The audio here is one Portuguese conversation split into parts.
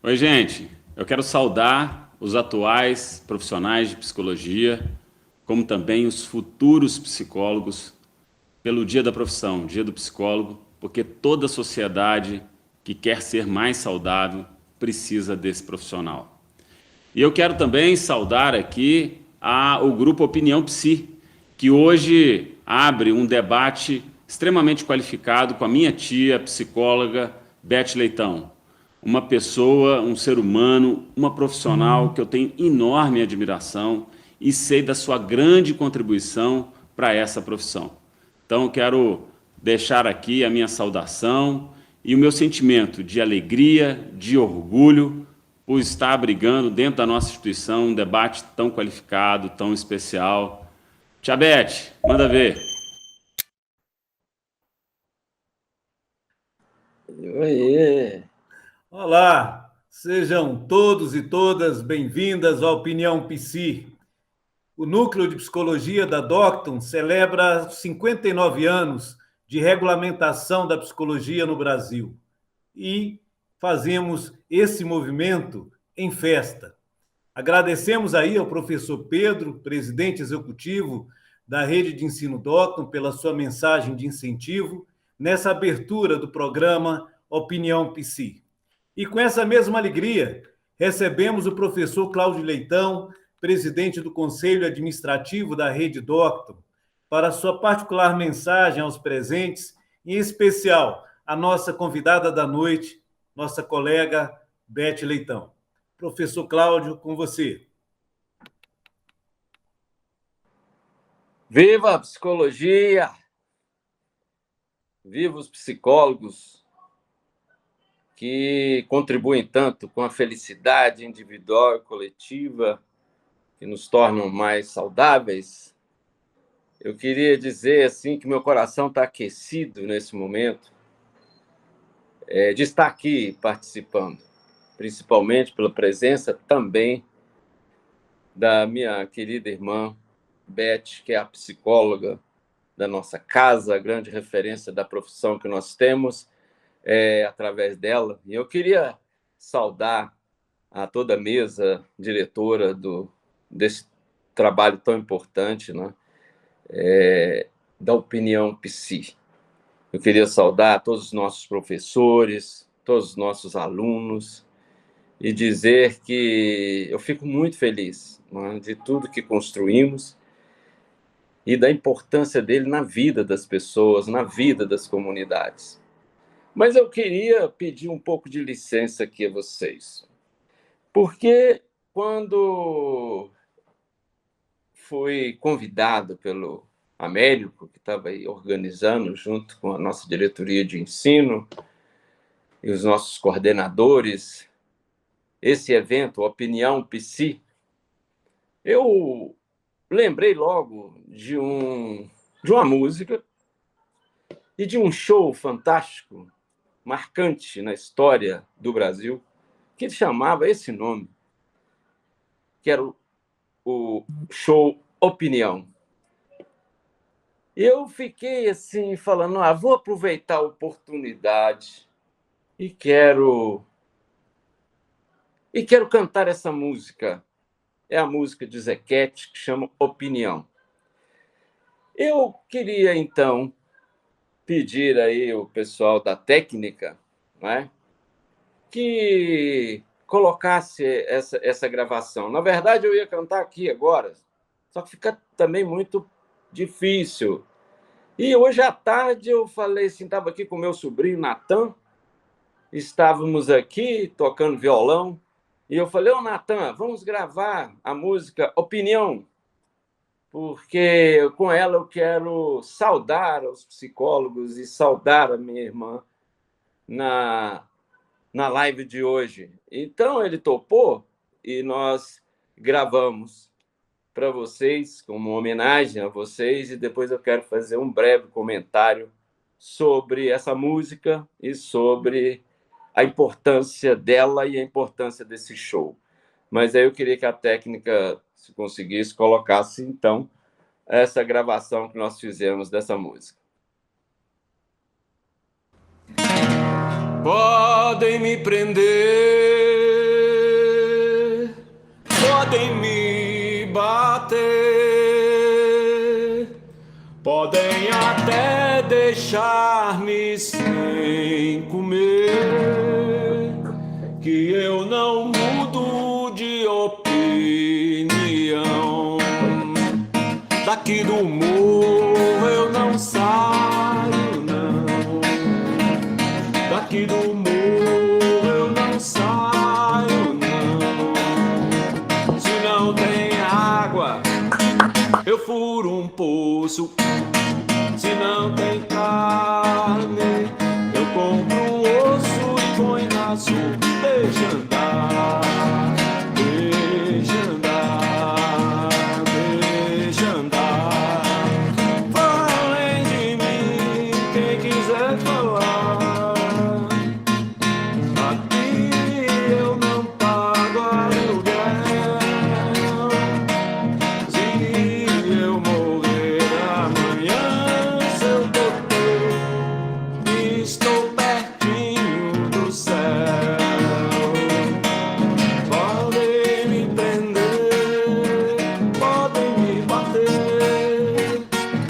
Oi, gente. Eu quero saudar os atuais profissionais de psicologia, como também os futuros psicólogos, pelo Dia da Profissão, Dia do Psicólogo, porque toda sociedade que quer ser mais saudável precisa desse profissional. E eu quero também saudar aqui o grupo Opinião Psi, que hoje abre um debate extremamente qualificado com a minha tia, psicóloga Beth Leitão. Uma pessoa, um ser humano, uma profissional que eu tenho enorme admiração e sei da sua grande contribuição para essa profissão. Então, eu quero deixar aqui a minha saudação e o meu sentimento de alegria, de orgulho por estar abrigando dentro da nossa instituição um debate tão qualificado, tão especial. Tia Beth, manda ver. Oiê. Olá, sejam todos e todas bem-vindas à Opinião Psi. O Núcleo de Psicologia da Docton celebra 59 anos de regulamentação da psicologia no Brasil e fazemos esse movimento em festa. Agradecemos aí ao professor Pedro, presidente executivo da Rede de Ensino Docton, pela sua mensagem de incentivo nessa abertura do programa Opinião Psi. E com essa mesma alegria, recebemos o professor Cláudio Leitão, presidente do Conselho Administrativo da Rede Docton, para sua particular mensagem aos presentes, em especial a nossa convidada da noite, nossa colega Beth Leitão. Professor Cláudio, com você. Viva a psicologia! Viva os psicólogos que contribuem tanto com a felicidade individual e coletiva, que nos tornam mais saudáveis. Eu queria dizer assim que meu coração está aquecido nesse momento de estar aqui participando, principalmente pela presença também da minha querida irmã Beth, que é a psicóloga da nossa casa, a grande referência da profissão que nós temos através dela. E eu queria saudar a toda a mesa diretora desse trabalho tão importante, né? Da Opinião Psi. Eu queria saudar todos os nossos professores, todos os nossos alunos, e dizer que eu fico muito feliz, né, de tudo que construímos e da importância dele na vida das pessoas, na vida das comunidades. Mas eu queria pedir um pouco de licença aqui a vocês, porque quando fui convidado pelo Américo, que estava aí organizando junto com a nossa diretoria de ensino e os nossos coordenadores, esse evento, Opinião Psi, eu lembrei logo de uma música e de um show fantástico, marcante na história do Brasil, que chamava esse nome, que era o show Opinião. E eu fiquei assim, falando, vou aproveitar a oportunidade e quero cantar essa música. É a música de Zequete, que chama Opinião. Eu queria, então, pedir aí o pessoal da técnica, né, que colocasse essa gravação. Na verdade, eu ia cantar aqui agora, só que fica também muito difícil. E hoje à tarde eu falei assim, estava aqui com meu sobrinho Natan, estávamos aqui tocando violão, e eu falei, Natan, vamos gravar a música Opinião, porque com ela eu quero saudar os psicólogos e saudar a minha irmã na live de hoje. Então ele topou e nós gravamos para vocês, como homenagem a vocês, e depois eu quero fazer um breve comentário sobre essa música e sobre a importância dela e a importância desse show. Mas aí eu queria que a técnica, se conseguisse, colocasse, então, essa gravação que nós fizemos dessa música. Podem me prender Podem até deixar-me sem comer, que eu não mudo de opinião. Daqui do morro eu não saio, não. Daqui do morro eu não saio, não. Se não tem água, eu furo um poço. Se não tem carne, eu compro um osso e põe na sopa. Deixa andar, deixa andar, deixa andar. Falem de mim, quem quiser falar. Aqui eu não pago aluguel. Se eu morrer amanhã, seu doutor, estou pertinho do céu. Podem me prender, podem me bater,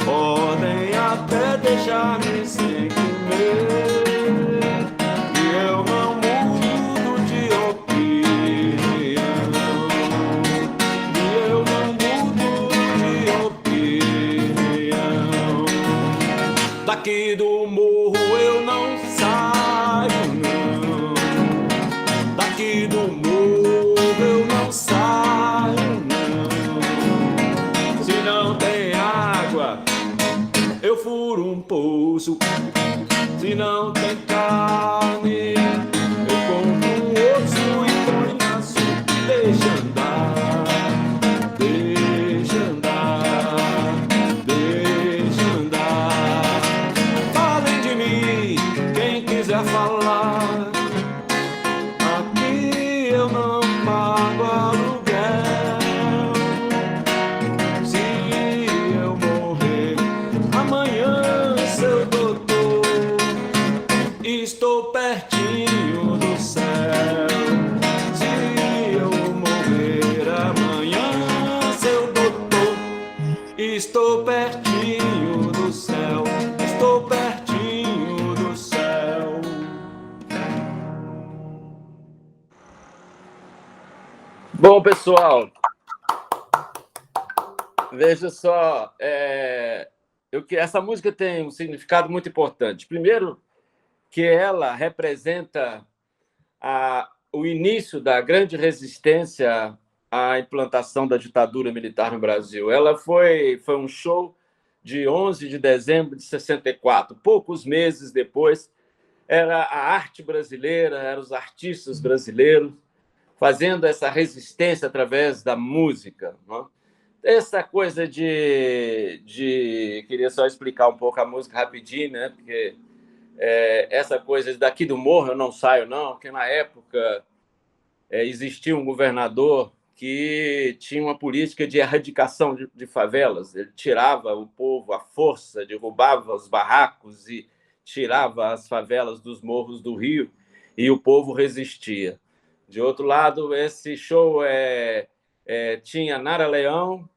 podem até deixar-me sem comer, e eu não mudo de opinião, e eu não mudo de opinião. Daqui do morro eu não saio, não. Daqui do morro eu não saio, não. Se não tem água, eu furo um poço. Se não tem carne, eu compro um osso e põe na sopa. Deixa andar, deixa andar, deixa andar. Falem de mim, quem quiser falar. Aqui eu não pago aluguel. Se eu morrer amanhã, seu doutor, estou pertinho do céu. Se eu morrer amanhã, seu doutor, estou pertinho do céu. Estou pertinho do céu. Bom, pessoal, veja só, essa música tem um significado muito importante. Primeiro, que ela representa o início da grande resistência à implantação da ditadura militar no Brasil. Ela foi um show de 11 de dezembro de 64. Poucos meses depois, era a arte brasileira, eram os artistas brasileiros fazendo essa resistência através da música. Não? Essa coisa Queria só explicar um pouco a música rapidinho, né? Porque essa coisa de daqui do morro eu não saio, não, porque na época existia um governador que tinha uma política de erradicação de favelas. Ele tirava o povo à força, derrubava os barracos e tirava as favelas dos morros do Rio, e o povo resistia. De outro lado, esse show tinha Nara Leão,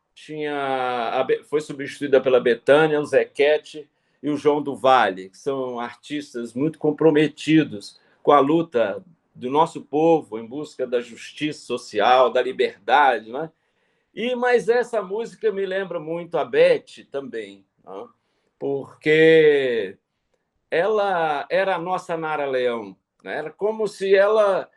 foi substituída pela Bethânia, o Zequete e o João do Vale, que são artistas muito comprometidos com a luta do nosso povo em busca da justiça social, da liberdade, né? Mas essa música me lembra muito a Beth também, né? Porque ela era a nossa Nara Leão, né? Era como se ela,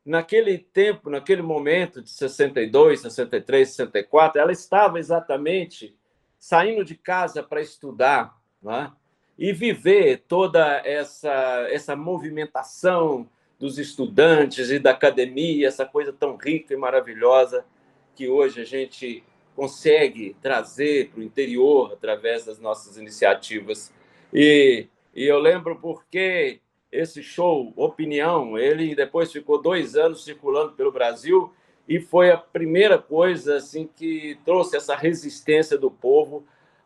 naquele tempo, naquele momento de 62, 63, 64, ela estava exatamente saindo de casa para estudar, né? E viver toda essa movimentação dos estudantes e da academia, essa coisa tão rica e maravilhosa que hoje a gente consegue trazer para o interior através das nossas iniciativas. E eu lembro porque esse show, Opinião, ele depois ficou 2 anos circulando pelo Brasil e foi a primeira coisa assim, que trouxe essa resistência do povo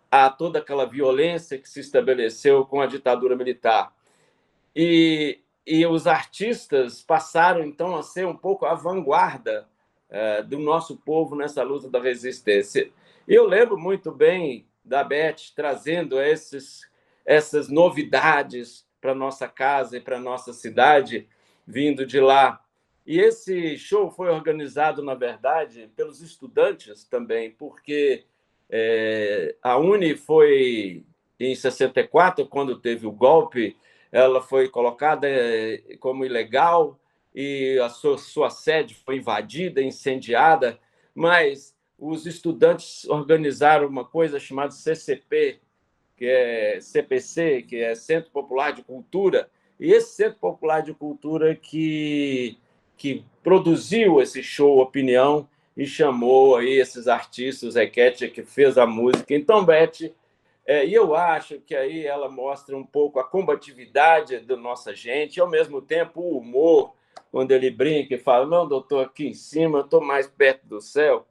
a toda aquela violência que se estabeleceu com a ditadura militar. E os artistas passaram, então, a ser um pouco a vanguarda do nosso povo nessa luta da resistência. E eu lembro muito bem da Beth, trazendo essas novidades para nossa casa e para nossa cidade, vindo de lá. E esse show foi organizado, na verdade, pelos estudantes também, porque a Uni foi, em 64, quando teve o golpe, ela foi colocada como ilegal e a sua sede foi invadida, incendiada, mas os estudantes organizaram uma coisa chamada CCP, que é CPC, que é Centro Popular de Cultura, e esse Centro Popular de Cultura que produziu esse show Opinião e chamou aí esses artistas, Requete, que fez a música. Então, Beth, e eu acho que aí ela mostra um pouco a combatividade da nossa gente e, ao mesmo tempo, o humor, quando ele brinca e fala, não, doutor, aqui em cima, eu estou mais perto do céu.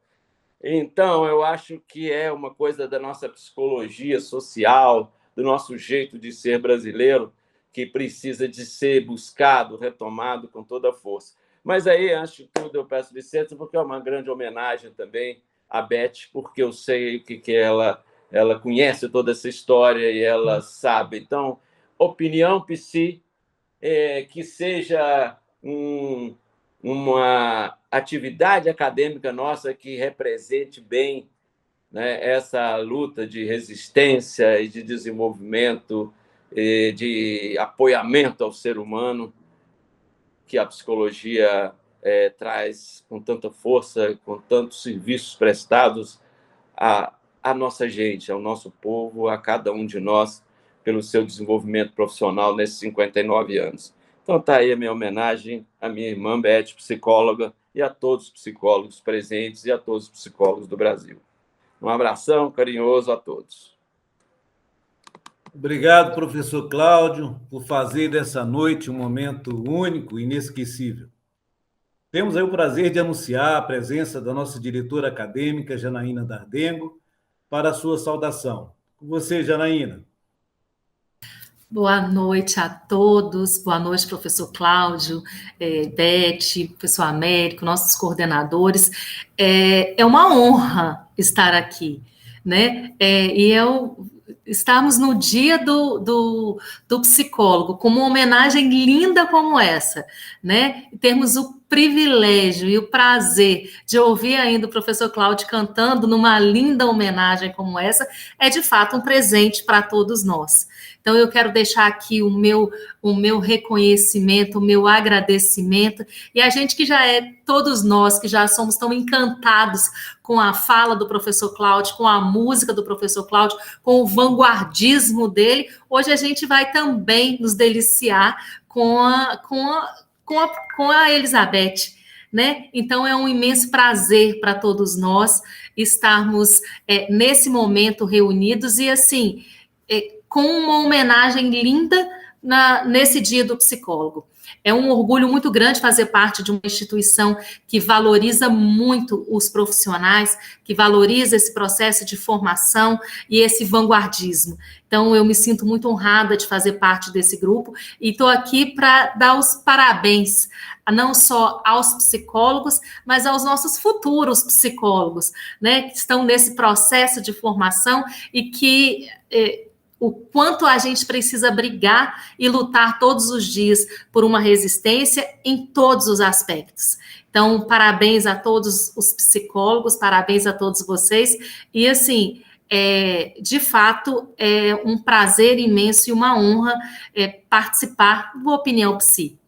Então, eu acho que é uma coisa da nossa psicologia social, do nosso jeito de ser brasileiro, que precisa de ser buscado, retomado com toda a força. Mas aí, antes de tudo, eu peço licença, porque é uma grande homenagem também à Beth, porque eu sei que ela conhece toda essa história e ela sabe. Então, opinião, Psi, que seja uma atividade acadêmica nossa que represente bem, né, essa luta de resistência e de desenvolvimento, e de apoiamento ao ser humano, que a psicologia traz com tanta força, com tantos serviços prestados à nossa gente, ao nosso povo, a cada um de nós, pelo seu desenvolvimento profissional nesses 59 anos. Então, está aí a minha homenagem à minha irmã Beth, psicóloga, e a todos os psicólogos presentes e a todos os psicólogos do Brasil. Um abração carinhoso a todos. Obrigado, professor Cláudio, por fazer dessa noite um momento único e inesquecível. Temos aí o prazer de anunciar a presença da nossa diretora acadêmica, Janaína Dardengo, para a sua saudação. Com você, Janaína. Boa noite a todos, boa noite, professor Cláudio, Beth, professor Américo, nossos coordenadores. É uma honra estar aqui, né? Estamos no dia do psicólogo, com uma homenagem linda como essa, né? E termos o privilégio e o prazer de ouvir ainda o professor Cláudio cantando numa linda homenagem como essa, é de fato um presente para todos nós. Então, eu quero deixar aqui o meu reconhecimento, o meu agradecimento, e a gente que todos nós que já somos tão encantados com a fala do professor Cláudio, com a música do professor Cláudio, com o vanguardismo dele, hoje a gente vai também nos deliciar com a Elizabeth, né? Então, é um imenso prazer para todos nós estarmos nesse momento reunidos e, assim, com uma homenagem linda nesse dia do psicólogo. É um orgulho muito grande fazer parte de uma instituição que valoriza muito os profissionais, que valoriza esse processo de formação e esse vanguardismo. Então, eu me sinto muito honrada de fazer parte desse grupo e estou aqui para dar os parabéns, não só aos psicólogos, mas aos nossos futuros psicólogos, né, que estão nesse processo de formação e que o quanto a gente precisa brigar e lutar todos os dias por uma resistência em todos os aspectos. Então, parabéns a todos os psicólogos, parabéns a todos vocês. E, assim, de fato, é um prazer imenso e uma honra participar do Opinião Psi.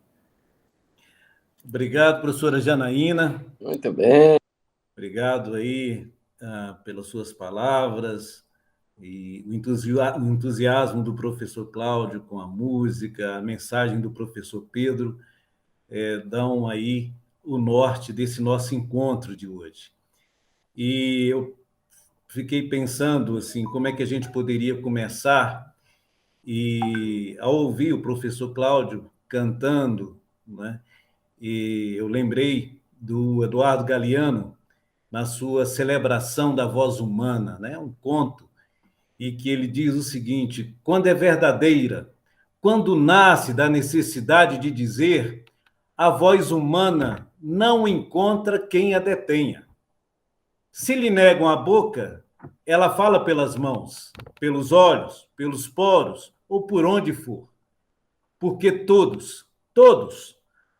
Obrigado, professora Janaína. Muito bem. Obrigado aí pelas suas palavras. E o entusiasmo do professor Cláudio com a música, a mensagem do professor Pedro, dão aí o norte desse nosso encontro de hoje. E eu fiquei pensando assim, como é que a gente poderia começar, e ao ouvir o professor Cláudio cantando, né, e eu lembrei do Eduardo Galeano, na sua Celebração da Voz Humana, né, um conto, e que ele diz o seguinte: quando é verdadeira, quando nasce da necessidade de dizer, a voz humana não encontra quem a detenha. Se lhe negam a boca, Ela fala pelas mãos, pelos olhos, pelos poros ou por onde for. Porque todos,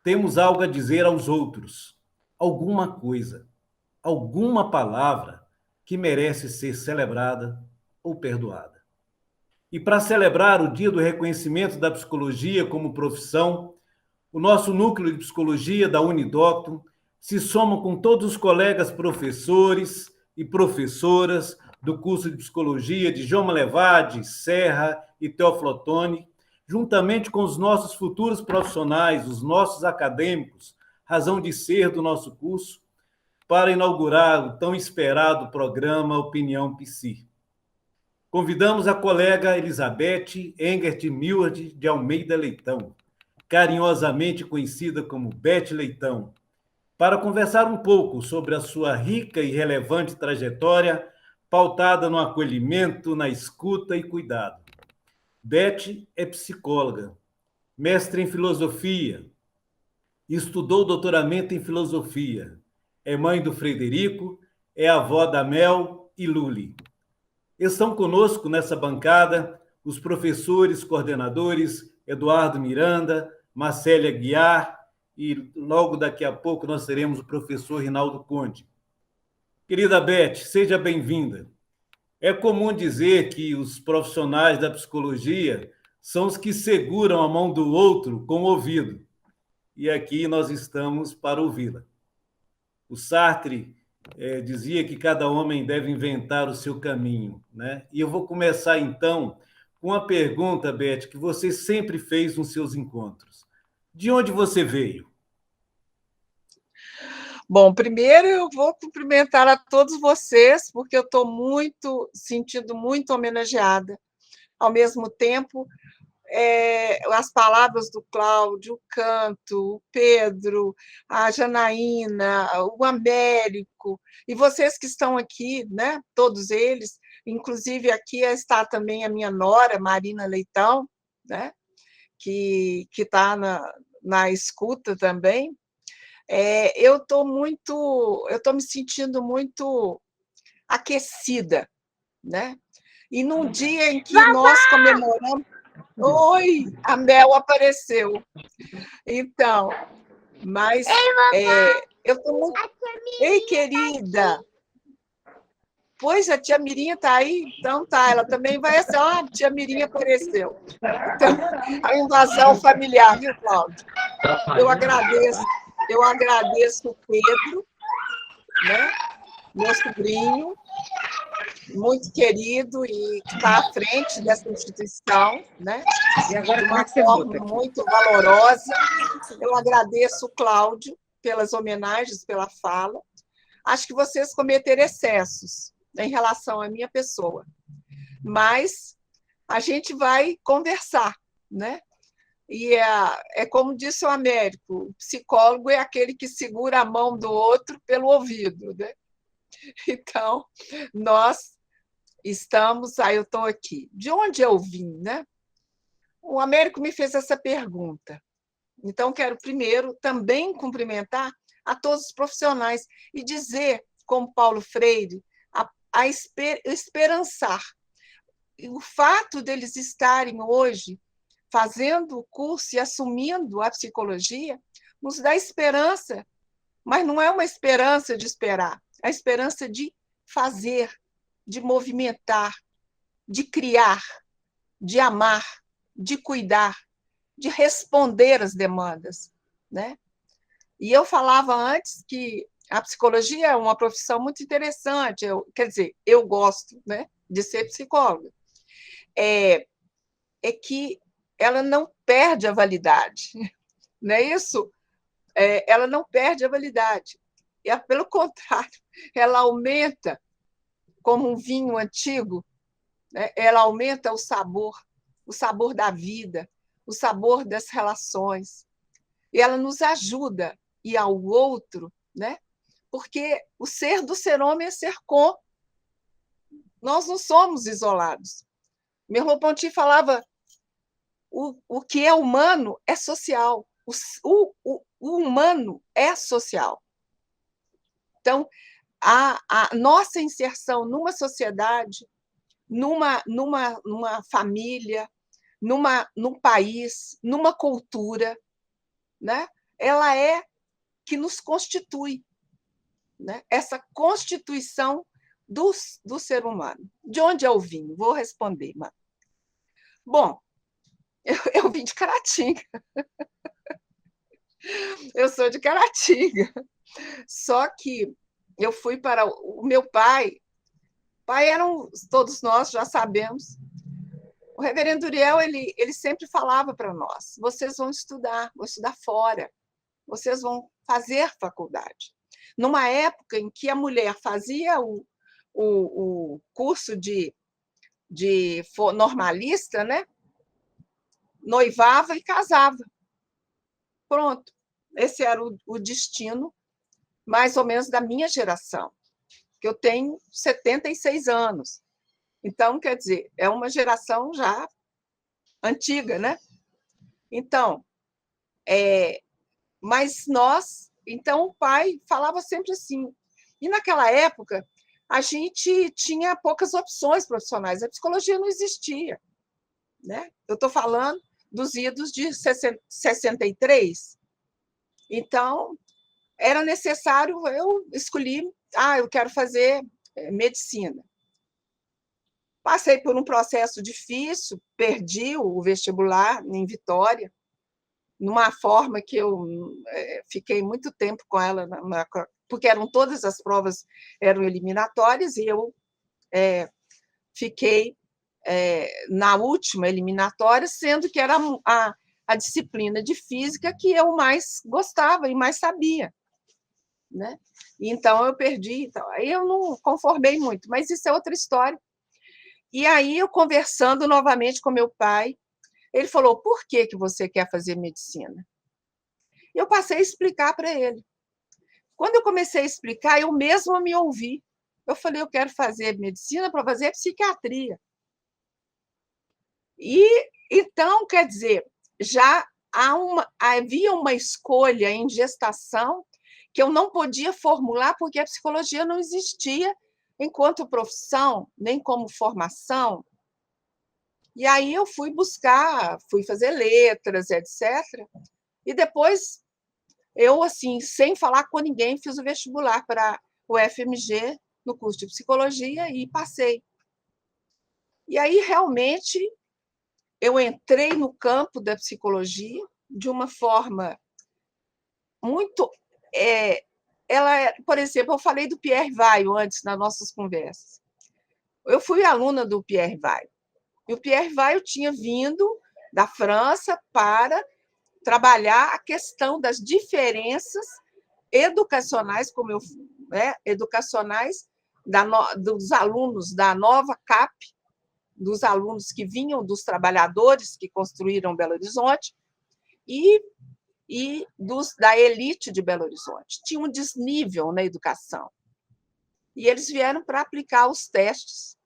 temos algo a dizer aos outros, alguma coisa, alguma palavra que merece ser celebrada ou perdoada. E para celebrar o Dia do Reconhecimento da Psicologia como profissão, o nosso núcleo de psicologia da Unidocton se soma com todos os colegas professores e professoras do curso de psicologia de João Malevade, Serra e Teófilo Otoni, juntamente com os nossos futuros profissionais, os nossos acadêmicos, razão de ser do nosso curso, para inaugurar o tão esperado programa Opinião Psi. Convidamos a colega Elizabeth Engert Milward de Almeida Leitão, carinhosamente conhecida como Beth Leitão, para conversar um pouco sobre a sua rica e relevante trajetória, pautada no acolhimento, na escuta e cuidado. Beth é psicóloga, mestre em filosofia, estudou doutoramento em filosofia, é mãe do Frederico, é avó da Mel e Luli. Estão conosco nessa bancada os professores coordenadores Eduardo Miranda, Marcélia Guiar e logo daqui a pouco nós teremos o professor Rinaldo Conde. Querida Beth, seja bem-vinda. É comum dizer que os profissionais da psicologia são os que seguram a mão do outro com o ouvido. E aqui nós estamos para ouvi-la. O Sartre dizia que cada homem deve inventar o seu caminho, né? E eu vou começar, então, com uma pergunta, Beth, que você sempre fez nos seus encontros. De onde você veio? Bom, primeiro eu vou cumprimentar a todos vocês, porque eu estou sentindo muito homenageada. Ao mesmo tempo, as palavras do Cláudio, o Canto, o Pedro, a Janaína, o Américo, e vocês que estão aqui, né, todos eles, inclusive aqui está também a minha nora, Marina Leitão, né, que está na escuta também. Eu estou me sentindo muito aquecida, né? E num dia em que nós comemoramos... Oi, a Mel apareceu. Então, mas eu estou muito... Ei, querida! Pois, a tia Mirinha está aí? Então tá, ela também vai assim, a tia Mirinha apareceu. Então, a invasão familiar, viu, Cláudio? Eu agradeço o Pedro, né? Meu sobrinho, muito querido e que está à frente dessa instituição, né? De uma forma muito valorosa. Eu agradeço o Cláudio pelas homenagens, pela fala. Acho que vocês cometeram excessos em relação à minha pessoa, mas a gente vai conversar, né? E é como disse o Américo, o psicólogo é aquele que segura a mão do outro pelo ouvido, né? Então, nós estamos... eu estou aqui. De onde eu vim, né? O Américo me fez essa pergunta. Então, quero primeiro também cumprimentar a todos os profissionais e dizer, como Paulo Freire, esperançar. O fato deles estarem hoje fazendo o curso e assumindo a psicologia nos dá esperança, mas não é uma esperança de esperar, é a esperança de fazer, de movimentar, de criar, de amar, de cuidar, de responder às demandas, né? E eu falava antes que a psicologia é uma profissão muito interessante, quer dizer, eu gosto, né, de ser psicóloga, é que ela não perde a validade, não é isso? Ela não perde a validade, pelo contrário, ela aumenta, como um vinho antigo, né? Ela aumenta o sabor da vida, o sabor das relações, e ela nos ajuda e ao outro, né? Porque o ser do ser homem é ser com. Nós não somos isolados. Merleau-Ponty falava: o que é humano é social. O humano é social. Então, a nossa inserção numa sociedade, numa família, num país, numa cultura, né? Ela é que nos constitui, né? Essa constituição do ser humano. De onde eu vim? Vou responder, mano. Bom, eu vim de Caratinga. Eu sou de Caratinga. Só que eu fui para o meu pai. Pai eram, todos nós já sabemos. O reverendo Uriel, ele sempre falava para nós: vocês vão estudar fora, vocês vão fazer faculdade. Numa época em que a mulher fazia o curso de normalista, né? Noivava e casava. Pronto. Esse era o destino, mais ou menos, da minha geração, que eu tenho 76 anos. Então, quer dizer, é uma geração já antiga, né? Então, mas então o pai falava sempre assim. E naquela época, a gente tinha poucas opções profissionais, a psicologia não existia, né? Eu estou falando dos idos de 63. Então, era necessário, eu escolhi, eu quero fazer medicina. Passei por um processo difícil, perdi o vestibular em Vitória, numa forma que eu fiquei muito tempo com ela, porque todas as provas eram eliminatórias, e eu fiquei na última eliminatória, sendo que era a disciplina de física que eu mais gostava e mais sabia, né? Então, eu perdi. Então, aí eu não conformei muito, mas isso é outra história. E aí, eu conversando novamente com meu pai, ele falou: por que você quer fazer medicina? E eu passei a explicar para ele. Quando eu comecei a explicar, eu mesma me ouvi. Eu falei: eu quero fazer medicina para fazer psiquiatria. E então, quer dizer, já havia uma escolha em gestação que eu não podia formular, porque a psicologia não existia enquanto profissão, nem como formação. E aí eu fui fazer letras, etc. E depois eu, assim, sem falar com ninguém, fiz o vestibular para o FMG no curso de psicologia e passei. E aí, realmente, eu entrei no campo da psicologia de uma forma muito... por exemplo, eu falei do Pierre Weil antes, nas nossas conversas. Eu fui aluna do Pierre Weil. E o Pierre Weil tinha vindo da França para trabalhar a questão das diferenças educacionais, educacionais dos alunos da nova CAP, dos alunos que vinham dos trabalhadores que construíram Belo Horizonte e da elite de Belo Horizonte. Tinha um desnível na educação. E eles vieram para aplicar os testes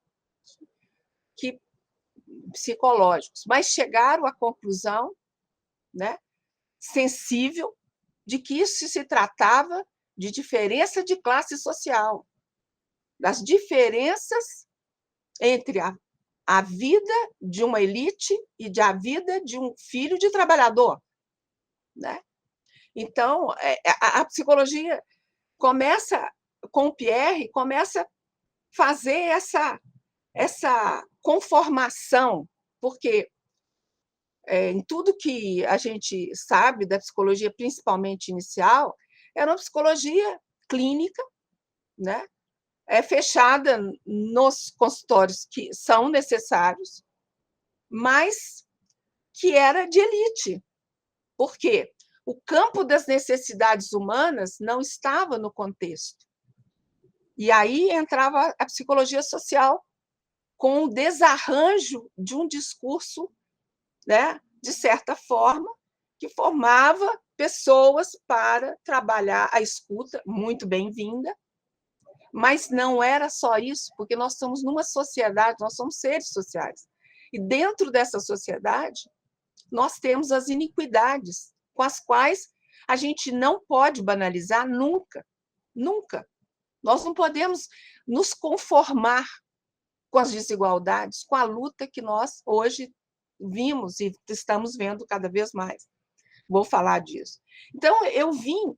psicológicos, mas chegaram à conclusão, né, sensível, de que isso se tratava de diferença de classe social, das diferenças entre a vida de uma elite e a vida de um filho de trabalhador, né? Então, a psicologia começa, com o Pierre, começa a fazer essa conformação, porque em tudo que a gente sabe da psicologia, principalmente inicial, era uma psicologia clínica, né? Fechada nos consultórios que são necessários, mas que era de elite. Por quê? O campo das necessidades humanas não estava no contexto. E aí entrava a psicologia social com o desarranjo de um discurso, né, de certa forma, que formava pessoas para trabalhar a escuta, muito bem-vinda, mas não era só isso, porque nós estamos numa sociedade, nós somos seres sociais. E dentro dessa sociedade, nós temos as iniquidades, com as quais a gente não pode banalizar nunca, nunca. Nós não podemos nos conformar com as desigualdades, com a luta que nós hoje vimos e estamos vendo cada vez mais. Vou falar disso. Então, eu vim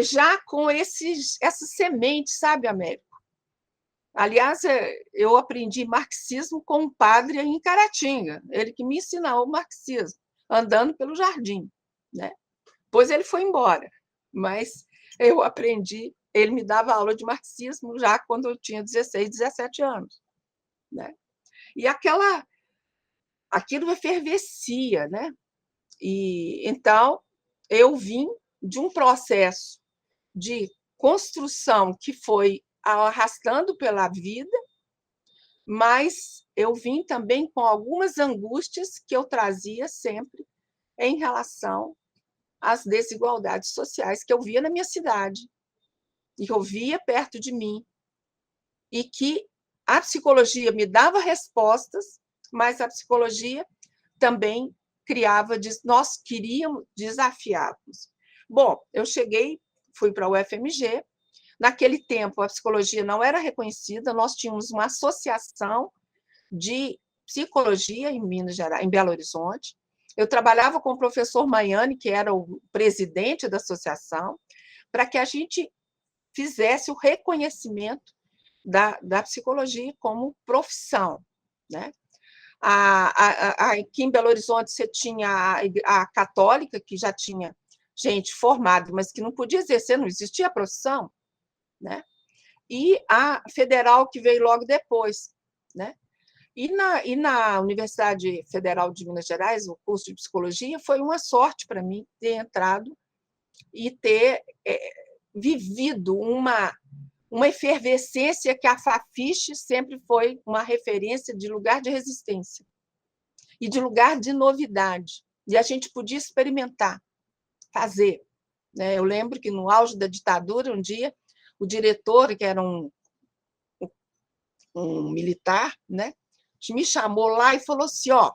já com essas sementes, sabe, Américo? Aliás, eu aprendi marxismo com um padre em Caratinga, ele que me ensinou o marxismo, andando pelo jardim, né? Depois ele foi embora, mas eu aprendi, ele me dava aula de marxismo já quando eu tinha 16, 17 anos, né? E aquilo efervescia, né? E então eu vim de um processo de construção que foi arrastando pela vida, mas eu vim também com algumas angústias que eu trazia sempre em relação às desigualdades sociais que eu via na minha cidade, e que eu via perto de mim, e que a psicologia me dava respostas, mas a psicologia também nós queríamos desafiarmos. Bom, eu fui para a UFMG. Naquele tempo, a psicologia não era reconhecida, nós tínhamos uma associação de psicologia em Minas Gerais, em Belo Horizonte. Eu trabalhava com o professor Maiani, que era o presidente da associação, para que a gente fizesse o reconhecimento da psicologia como profissão, né? Aqui em Belo Horizonte você tinha a católica, que já tinha gente formada, mas que não podia exercer, não existia a profissão, né? E a federal, que veio logo depois, né? E na Universidade Federal de Minas Gerais, o curso de psicologia, foi uma sorte para mim ter entrado e ter vivido uma efervescência que a Fafiche sempre foi uma referência de lugar de resistência e de lugar de novidade. E a gente podia experimentar, fazer, né? Eu lembro que, no auge da ditadura, um dia, o diretor, que era um militar, né, me chamou lá e falou assim: ó,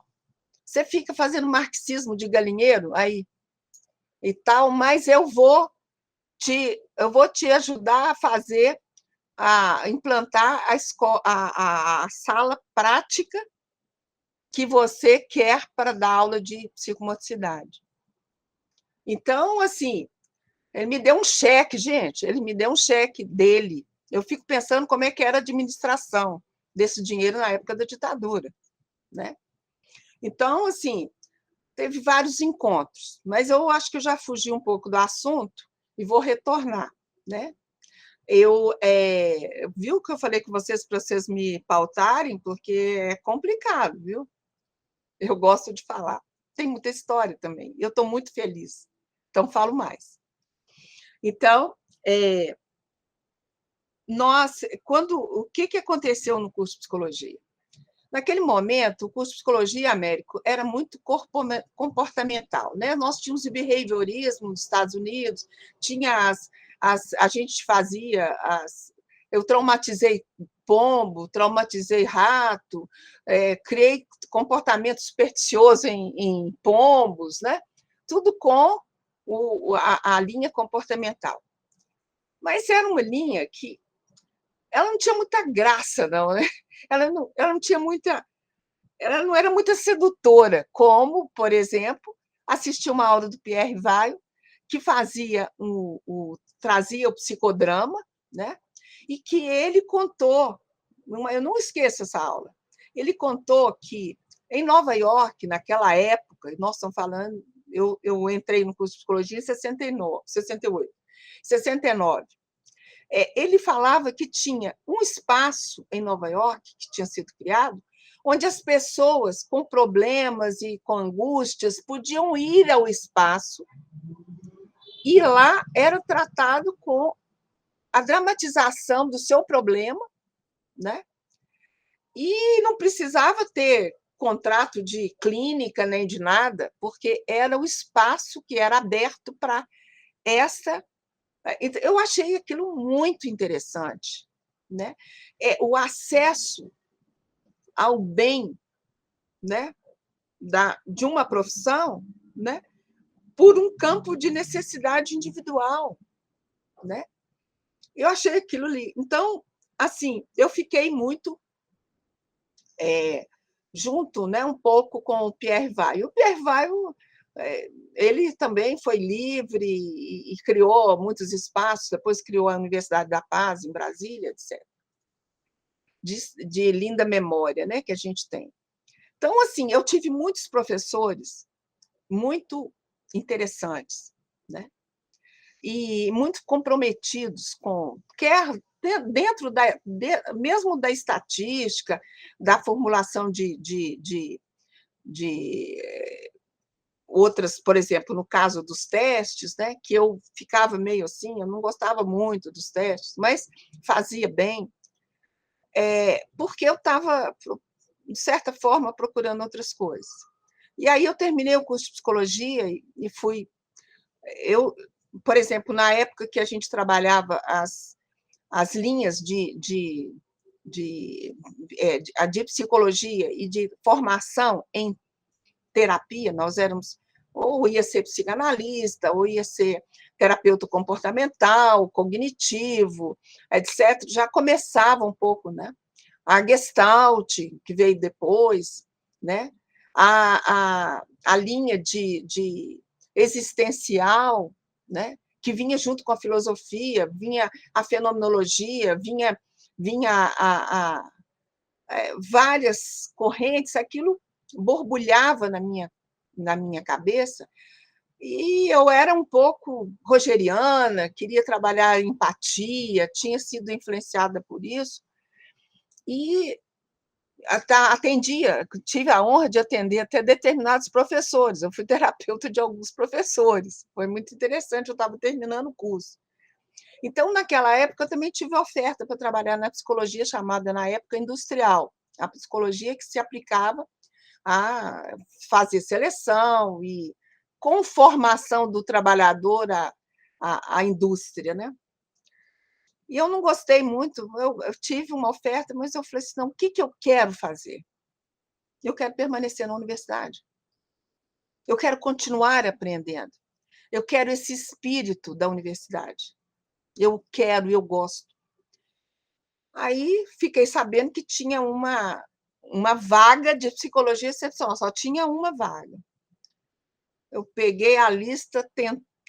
você fica fazendo marxismo de galinheiro aí e tal, mas eu vou te ajudar a implantar a sala prática que você quer para dar aula de psicomotricidade. Então, assim, ele me deu um cheque, gente, ele me deu um cheque dele. Eu fico pensando como é que era a administração desse dinheiro na época da ditadura, né? Então, assim, teve vários encontros, mas eu acho que eu já fugi um pouco do assunto e vou retornar, né? Viu que eu falei com vocês para vocês me pautarem, porque é complicado, viu? Eu gosto de falar. Tem muita história também. Eu estou muito feliz, então falo mais. Então, o que aconteceu no curso de psicologia? Naquele momento, o curso de psicologia, Américo, era muito comportamental, né? Nós tínhamos o behaviorismo nos Estados Unidos, tinha a gente fazia eu traumatizei pombo, traumatizei rato, criei comportamento supersticioso em pombos, né? Tudo com a linha comportamental. Mas era uma linha que ela não tinha muita graça, não, né? Ela não era muito sedutora, como, por exemplo, assistir uma aula do Pierre Weil, que trazia o psicodrama, né? E que ele contou, eu não esqueço essa aula, ele contou que em Nova York, naquela época, nós estamos falando, eu entrei no curso de psicologia em 68, 69. Ele falava que tinha um espaço em Nova York, que tinha sido criado, onde as pessoas com problemas e com angústias podiam ir ao espaço, e lá era tratado com a dramatização do seu problema, né? E não precisava ter contrato de clínica nem de nada, porque era o espaço que era aberto para essa. Eu achei aquilo muito interessante, né? O acesso ao bem, né, de uma profissão, né, por um campo de necessidade individual, né? Eu achei aquilo ali. Então, assim, eu fiquei muito junto, né, um pouco com o Pierre Weil. O Pierre Weil, ele também foi livre e criou muitos espaços, depois criou a Universidade da Paz, em Brasília, etc. De linda memória, né, que a gente tem. Então, assim, eu tive muitos professores muito interessantes, né? E muito comprometidos com, quer dentro mesmo da estatística, da formulação de outras, por exemplo, no caso dos testes, né, que eu ficava meio assim, eu não gostava muito dos testes, mas fazia bem, porque eu estava, de certa forma, procurando outras coisas. E aí eu terminei o curso de psicologia e fui. Por exemplo, na época que a gente trabalhava as linhas de psicologia e de formação em terapia, nós éramos, ou ia ser psicanalista, ou ia ser terapeuta comportamental, cognitivo, etc. Já começava um pouco, né? A Gestalt, que veio depois, né? A linha de existencial, né? Que vinha junto com a filosofia, vinha a fenomenologia, vinha várias correntes, aquilo borbulhava na minha cabeça, e eu era um pouco rogeriana, queria trabalhar empatia, tinha sido influenciada por isso, e atendia, tive a honra de atender até determinados professores, eu fui terapeuta de alguns professores, foi muito interessante, eu estava terminando o curso. Então, naquela época, eu também tive oferta para trabalhar na psicologia chamada, na época, industrial, a psicologia que se aplicava a fazer seleção e conformação do trabalhador à indústria, né? E eu não gostei muito, eu tive uma oferta, mas eu falei assim, não, o que eu quero fazer? Eu quero permanecer na universidade. Eu quero continuar aprendendo. Eu quero esse espírito da universidade. Eu quero, eu gosto. Aí fiquei sabendo que tinha uma vaga de psicologia excepcional, só tinha uma vaga. Eu peguei a lista,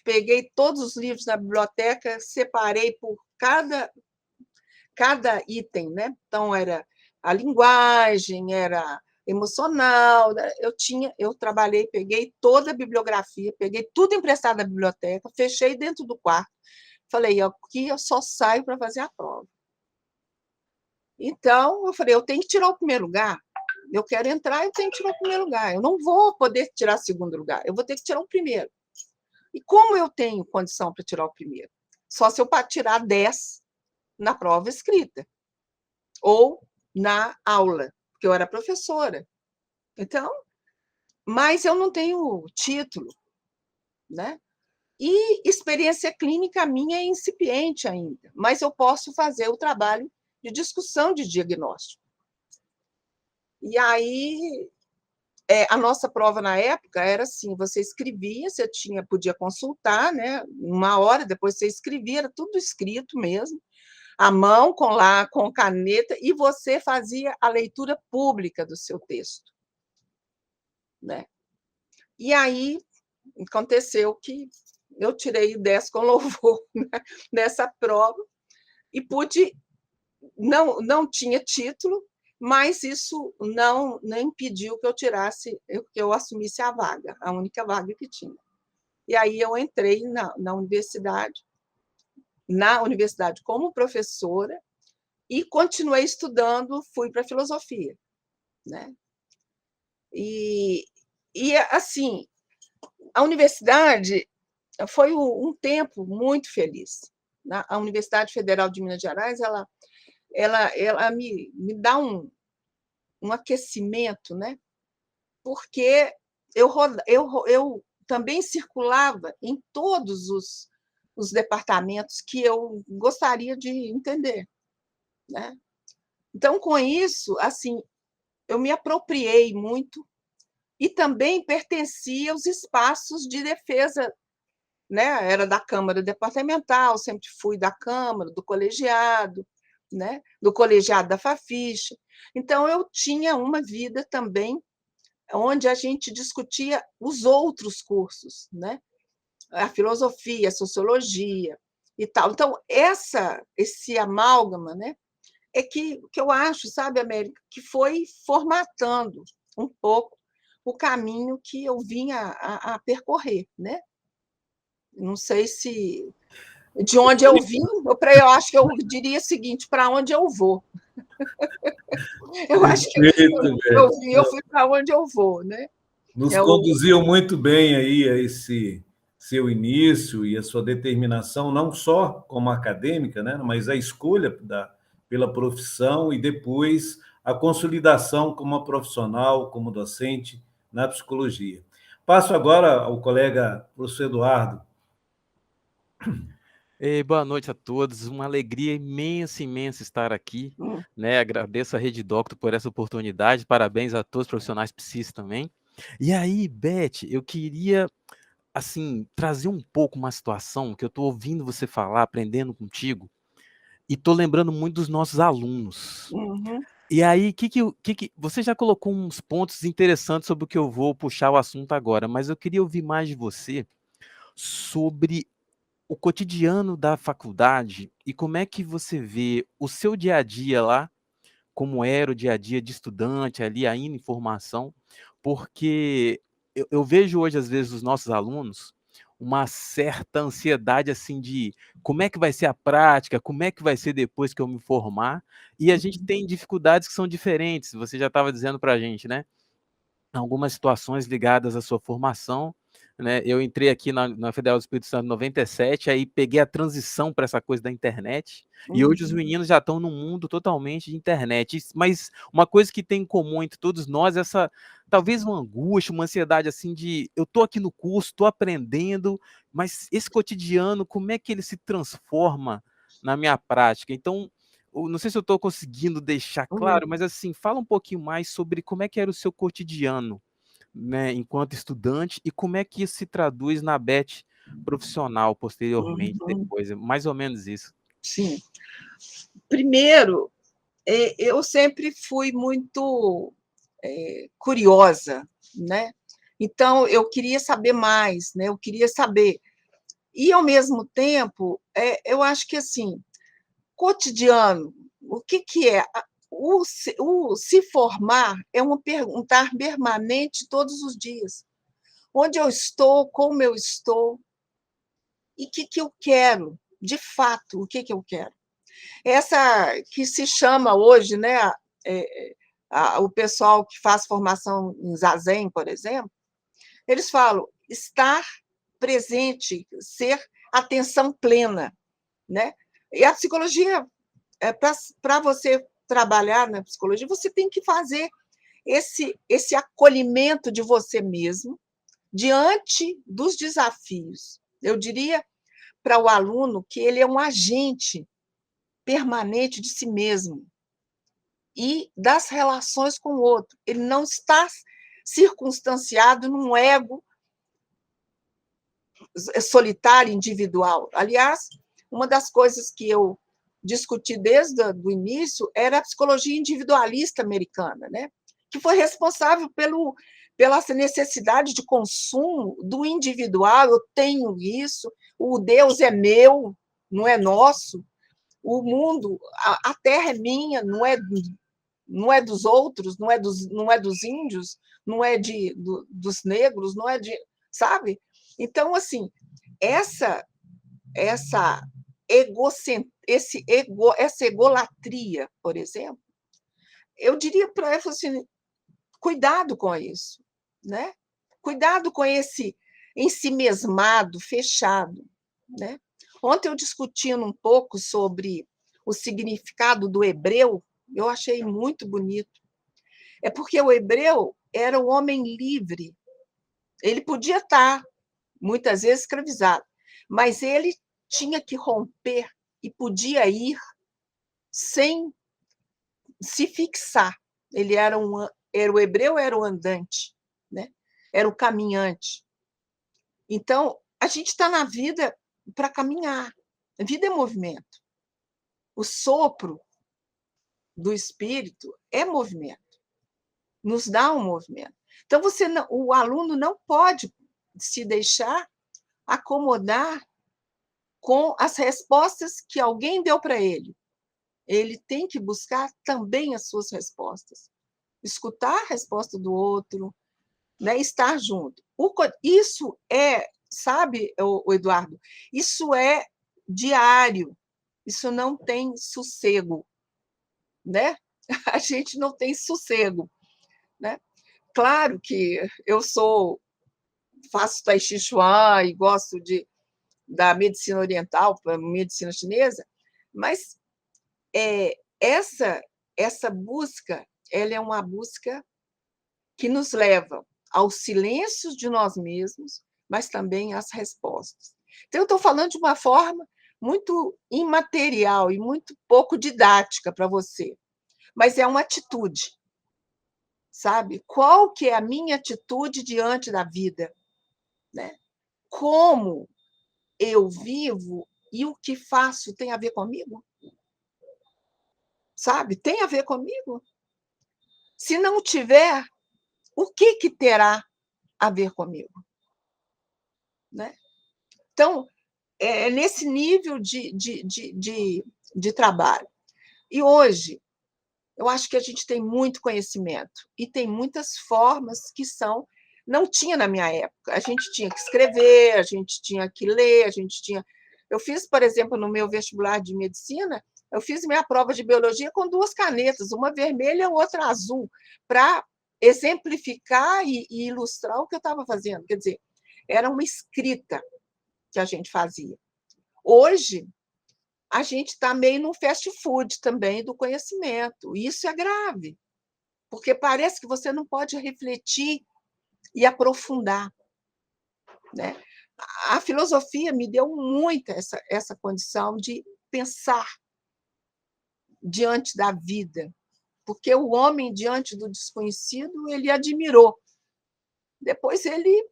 peguei todos os livros na biblioteca, separei por cada item, né? Então, era a linguagem, era emocional, eu trabalhei, peguei toda a bibliografia, peguei tudo emprestado da biblioteca, fechei dentro do quarto, falei, aqui eu só saio para fazer a prova. Então, eu falei, eu tenho que tirar o primeiro lugar, eu quero entrar, eu tenho que tirar o primeiro lugar, eu não vou poder tirar o segundo lugar, eu vou ter que tirar o primeiro. E como eu tenho condição para tirar o primeiro? Só se eu tirar 10 na prova escrita, ou na aula, porque eu era professora. Então, mas eu não tenho título, né? E experiência clínica minha é incipiente ainda, mas eu posso fazer o trabalho de discussão de diagnóstico. E aí, a nossa prova na época era assim, você escrevia, você podia consultar, né? 1 hora, depois você escrevia, era tudo escrito mesmo, à mão, com caneta, e você fazia a leitura pública do seu texto, né? E aí aconteceu que eu tirei 10 com louvor, né, nessa prova e pude, não tinha título, mas isso não impediu que eu assumisse a vaga, a única vaga que tinha. E aí eu entrei na universidade como professora e continuei estudando, fui para a filosofia, né? E assim, a universidade foi um tempo muito feliz. A Universidade Federal de Minas Gerais, ela me dá um aquecimento, né? Porque eu também circulava em todos os departamentos que eu gostaria de entender, né? Então, com isso, assim, eu me apropriei muito e também pertencia aos espaços de defesa né? Era da Câmara Departamental, sempre fui da Câmara, do colegiado, né? Do colegiado da Fafiche. Então, eu tinha uma vida também onde a gente discutia os outros cursos, né? A filosofia, a sociologia e tal. Então, esse amálgama, né? É que eu acho, sabe, América, que foi formatando um pouco o caminho que eu vinha a percorrer, né? Não sei se de onde eu vim, eu acho que eu diria o seguinte: para onde eu vou? Eu acho que Perfeito, eu fui para onde eu vou, né? nos É o, conduziu muito bem aí a esse seu início e a sua determinação, não só como acadêmica, né, mas a escolha pela profissão e depois a consolidação como uma profissional, como docente na psicologia. Passo agora ao colega professor Eduardo. Ei, boa noite a todos. Uma alegria imensa, imensa estar aqui, né? Agradeço a Rede Docto por essa oportunidade. Parabéns a todos os profissionais psis também. E aí, Beth, eu queria assim trazer um pouco uma situação que eu estou ouvindo você falar, aprendendo contigo, e estou lembrando muito dos nossos alunos. Uhum. E aí, você já colocou uns pontos interessantes sobre o que eu vou puxar o assunto agora, mas eu queria ouvir mais de você sobre o cotidiano da faculdade e como é que você vê o seu dia a dia lá, como era o dia a dia de estudante ali, ainda em formação, porque eu vejo hoje, às vezes, os nossos alunos uma certa ansiedade assim de como é que vai ser a prática, como é que vai ser depois que eu me formar, e a gente tem dificuldades que são diferentes, você já estava dizendo para a gente, né? Algumas situações ligadas à sua formação, né? Eu entrei aqui na Federal do Espírito Santo em 97, aí peguei a transição para essa coisa da internet, e hoje os meninos já estão num mundo totalmente de internet. Mas uma coisa que tem em comum entre todos nós é essa, talvez uma angústia, uma ansiedade assim de, eu estou aqui no curso, estou aprendendo, mas esse cotidiano, como é que ele se transforma na minha prática? Então, não sei se eu estou conseguindo deixar claro, mas assim, fala um pouquinho mais sobre como é que era o seu cotidiano, né, enquanto estudante, e como é que isso se traduz na Beth profissional posteriormente, depois, é mais ou menos isso. Sim. Primeiro, eu sempre fui muito curiosa, né? Então, eu queria saber mais, né? Eu queria saber. E, ao mesmo tempo, eu acho que, assim, cotidiano, o que é? O se formar é um perguntar permanente todos os dias. Onde eu estou, como eu estou, e o que eu quero, de fato, o que eu quero. Essa que se chama hoje, né, o pessoal que faz formação em Zazen, por exemplo, eles falam estar presente, ser atenção plena, né? E a psicologia, para você trabalhar na psicologia, você tem que fazer esse acolhimento de você mesmo diante dos desafios. Eu diria para o aluno que ele é um agente permanente de si mesmo e das relações com o outro. Ele não está circunstanciado num ego solitário, individual. Aliás, uma das coisas que eu discuti desde o início era a psicologia individualista americana, né? Que foi responsável pela necessidade de consumo do individual. Eu tenho isso, o Deus é meu, não é nosso. O mundo, a terra é minha, não é dos outros, não é dos índios, não é dos negros, não é de, sabe? Então, assim, essa egolatria, por exemplo, eu diria para ela assim, cuidado com isso, né? Cuidado com esse ensimesmado, fechado, né? Ontem eu discutindo um pouco sobre o significado do hebreu, eu achei muito bonito. É porque o hebreu era o homem livre. Ele podia estar, muitas vezes, escravizado, mas ele tinha que romper e podia ir sem se fixar. Ele era o hebreu era o andante, né? Era o caminhante. Então, a gente está na vida para caminhar. A vida é movimento. O sopro do espírito é movimento, nos dá um movimento. Então, o aluno não pode se deixar acomodar com as respostas que alguém deu para ele. Ele tem que buscar também as suas respostas. Escutar a resposta do outro, né? Estar junto. Isso é, sabe, o Eduardo, isso é diário. Isso não tem sossego, né? A gente não tem sossego, né? Claro que eu faço Tai Chi Chuan e gosto da medicina oriental, medicina chinesa, mas essa busca, ela é uma busca que nos leva aos silêncios de nós mesmos, mas também às respostas. Então, eu estou falando de uma forma muito imaterial e muito pouco didática para você, mas é uma atitude, sabe? Qual que é a minha atitude diante da vida, né? Como eu vivo e o que faço tem a ver comigo? Sabe? Tem a ver comigo? Se não tiver, o que terá a ver comigo? Né? Então, é nesse nível de trabalho. E hoje, eu acho que a gente tem muito conhecimento e tem muitas formas que não tinha na minha época. A gente tinha que escrever, a gente tinha que ler, Eu fiz, por exemplo, no meu vestibular de medicina, eu fiz minha prova de biologia com 2 canetas, uma vermelha e outra azul, para exemplificar e ilustrar o que eu estava fazendo. Quer dizer, era uma escrita que a gente fazia. Hoje, a gente está meio num fast food também do conhecimento. E isso é grave, porque parece que você não pode refletir e aprofundar, né? A filosofia me deu muito essa condição de pensar diante da vida, porque o homem, diante do desconhecido, ele admirou. Depois ele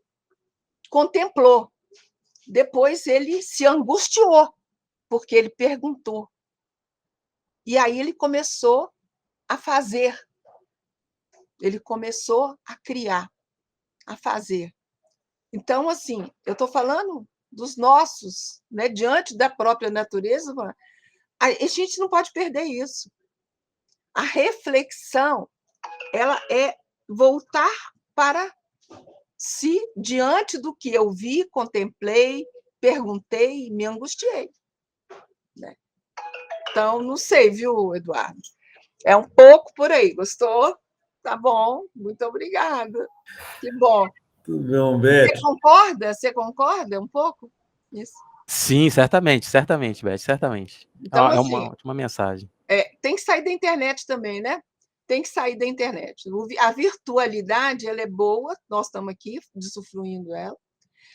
contemplou. Depois ele se angustiou, porque ele perguntou. E aí ele começou a fazer. Ele começou a criar, a fazer. Então, assim, eu estou falando dos nossos, né, diante da própria natureza, a gente não pode perder isso. A reflexão, ela é voltar para si diante do que eu vi, contemplei, perguntei e me angustiei. Né? Então, não sei, viu, Eduardo? É um pouco por aí. Gostou? Tá bom, muito obrigada. Que bom. Tudo bom, Beth? Você concorda um pouco? Isso. Sim, certamente, Beth, certamente. Então, É assim, uma ótima mensagem. Tem que sair da internet também, né? Tem que sair da internet. A virtualidade, ela é boa, nós estamos aqui usufruindo ela,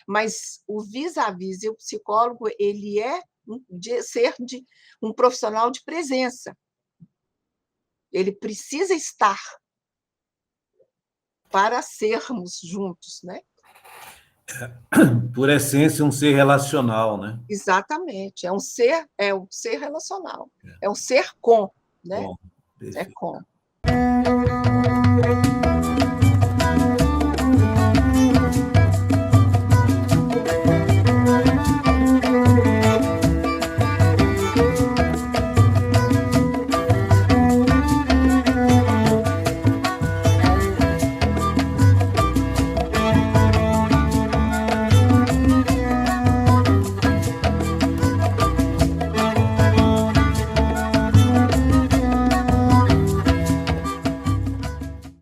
mas o vis-à-vis e o psicólogo, ele é ser um profissional de presença. Ele precisa estar para sermos juntos, né? Por essência, um ser relacional, né? Exatamente. É um ser relacional. É um ser com, né? Bom, é com.